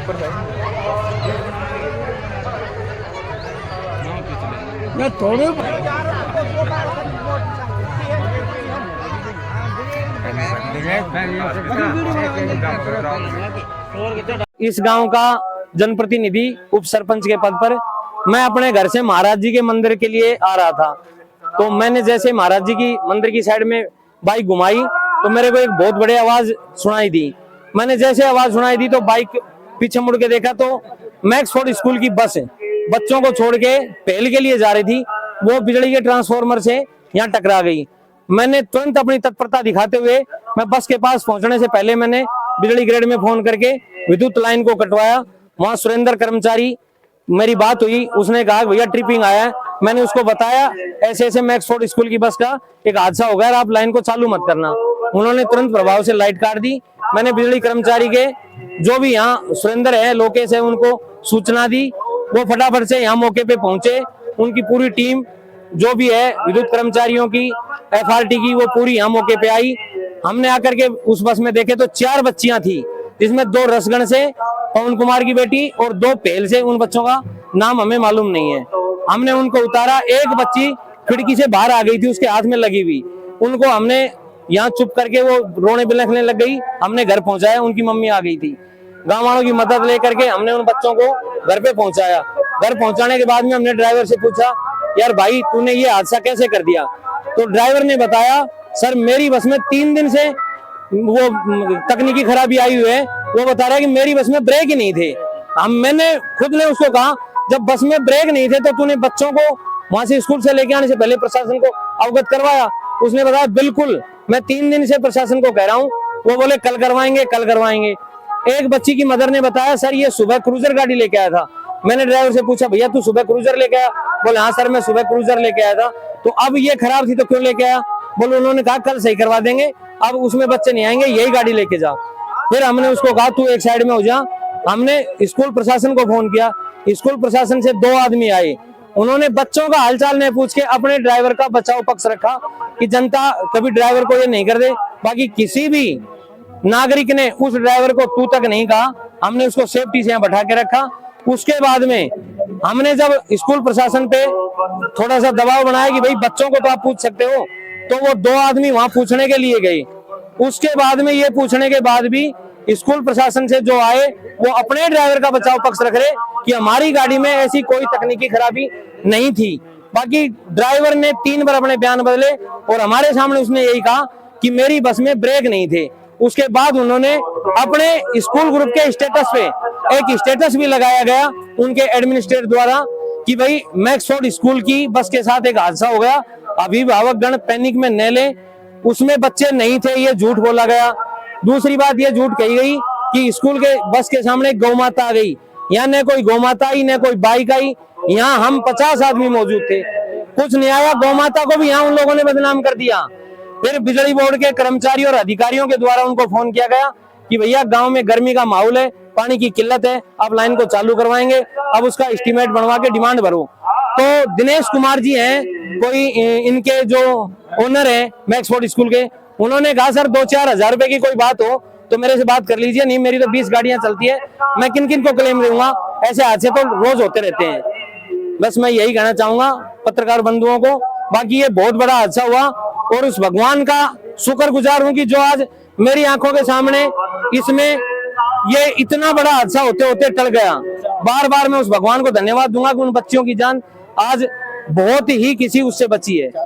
थोड़े इस गांव का जनप्रतिनिधि उप सरपंच के पद पर मैं अपने घर से महाराज जी के मंदिर के लिए आ रहा था। तो मैंने जैसे महाराज जी की मंदिर की साइड में बाइक घुमाई तो मेरे को एक बहुत बड़ी आवाज सुनाई दी। मैंने जैसे आवाज सुनाई दी तो बाइक पीछे मुड़ के देखा तो मैक्सफोर्ड स्कूल की बस बच्चों को छोड़ के पहल के लिए जा रही थी, वो बिजली के ट्रांसफार्मर से यहाँ टकरा गई। मैंने तुरंत अपनी तत्परता दिखाते हुए मैं बस के पास पहुंचने से पहले मैंने बिजली ग्रेड में फोन करके विद्युत लाइन को कटवाया। वहां सुरेंद्र कर्मचारी मेरी बात हुई, उसने कहा भैया ट्रिपिंग आया है। मैंने उसको बताया ऐसे ऐसे मैक्सफोर्ड स्कूल की बस का एक हादसा हो गया, आप लाइन को चालू मत करना। उन्होंने तुरंत प्रभाव से लाइट काट दी। मैंने बिजली कर्मचारी के जो भी यहाँ सुरेंद्र है, लोकेश है, उनको सूचना दी। वो फटाफट से यहाँ मौके पे पहुंचे। उनकी पूरी टीम जो भी है विद्युत कर्मचारियों की, एफआरटी की, वो पूरी यहाँ मौके पे आई। हमने आकर के उस बस में देखे तो 4 बच्चियां थी, जिसमें 2 रसगण से पवन कुमार की बेटी और 2 पेल से। उन बच्चों का नाम हमें मालूम नहीं है। हमने उनको उतारा। एक बच्ची खिड़की से बाहर आ गई थी, उसके हाथ में लगी हुई। उनको हमने यहाँ चुप करके, वो रोने बिलखने लग गई, हमने घर पहुंचाया। उनकी मम्मी आ गई थी। गाँव वालों की मदद लेकर के हमने उन बच्चों को घर पे पहुंचाया। घर पहुंचाने के बाद में हमने ड्राइवर से पूछा, यार भाई तूने ये हादसा कैसे कर दिया? तो ड्राइवर ने बताया, सर मेरी बस में 3 दिन से वो तकनीकी खराबी आई हुई है। वो बता रहा है कि मेरी बस में ब्रेक ही नहीं थे। मैंने खुद ने उसको कहा, जब बस में ब्रेक नहीं थे तो तूने बच्चों को वहां से स्कूल से लेके आने से पहले प्रशासन को अवगत करवाया? उसने बताया बिल्कुल, मैं 3 दिन से प्रशासन को कह रहा हूँ। वो बोले कल करवाएंगे, कल करवाएंगे। एक बच्ची की मदर ने बताया, सर ये सुबह क्रूजर गाड़ी लेके आया था। मैंने ड्राइवर से पूछा, भैया तू सुबह क्रूजर लेके आया? बोले हाँ सर मैं सुबह क्रूजर लेके आया था। तो अब ये खराब थी तो क्यों लेके आया? बोले उन्होंने कहा कल सही करवा देंगे, अब उसमें बच्चे नहीं आएंगे, यही गाड़ी लेके जाओ। फिर हमने उसको कहा तू एक साइड में हो जा। हमने स्कूल प्रशासन को फोन किया। स्कूल प्रशासन से 2 आदमी आए। उन्होंने बच्चों का हालचाल नहीं पूछ के अपने ड्राइवर का बचाव पक्ष रखा कि जनता कभी ड्राइवर को ये नहीं कर दे। बाकी किसी भी नागरिक ने उस ड्राइवर को तू तक नहीं कहा। हमने उसको सेफ्टी से यहाँ बैठा के रखा। उसके बाद में हमने जब स्कूल प्रशासन पे थोड़ा सा दबाव बनाया कि भाई बच्चों को तो आप पूछ सकते हो, तो वो 2 आदमी वहां पूछने के लिए गए। उसके बाद में ये पूछने के बाद भी स्कूल प्रशासन से जो आए वो अपने ड्राइवर का बचाव पक्ष रख रहे कि हमारी गाड़ी में ऐसी कोई तकनीकी खराबी नहीं थी। बाकी ड्राइवर ने 3 बार अपने बयान बदले और हमारे सामने उसने यही कहा कि मेरी बस में ब्रेक नहीं थे। उसके बाद उन्होंने अपने स्कूल ग्रुप के स्टेटस पे एक स्टेटस भी लगाया गया उनके एडमिनिस्ट्रेटर द्वारा कि भाई मैक्सफोर्ड स्कूल की बस के साथ एक हादसा हो गया, अभिभावक गण पैनिक में न ले, उसमें बच्चे नहीं थे, ये झूठ बोला गया। दूसरी बात ये झूठ कही गई कि स्कूल के बस के सामने गौ माता आ गई। यहाँ न कोई गौ माता आई, न कोई बाइक आई। यहाँ हम 50 आदमी मौजूद थे, कुछ नहीं आया। गौ माता को भी यहाँ उन लोगों ने बदनाम कर दिया। फिर बिजली बोर्ड के कर्मचारियों और अधिकारियों के द्वारा उनको फोन किया गया कि भैया गांव में गर्मी का माहौल है, पानी की किल्लत है, आप लाइन को चालू करवाएंगे, अब उसका एस्टीमेट बनवा के डिमांड भरो। तो दिनेश कुमार जी हैं कोई इनके जो ओनर है मैक्सफोर्ड स्कूल के, उन्होंने कहा सर 2-4 हजार रुपए की कोई बात हो तो मेरे से बात कर लीजिए, नहीं मेरी तो 20 गाड़ियां चलती है, मैं किन किन को क्लेम दूंगा, ऐसे हादसे तो रोज होते रहते हैं। बस मैं यही कहना चाहूंगा पत्रकार बंधुओं को। बाकी ये बहुत बड़ा हादसा हुआ और उस भगवान का शुक्रगुजार हूं कि जो आज मेरी आंखों के सामने इसमें ये इतना बड़ा हादसा होते होते टल गया। बार बार मैं उस भगवान को धन्यवाद दूंगा कि उन बच्चियों की जान आज बहुत ही किसी उससे बची है।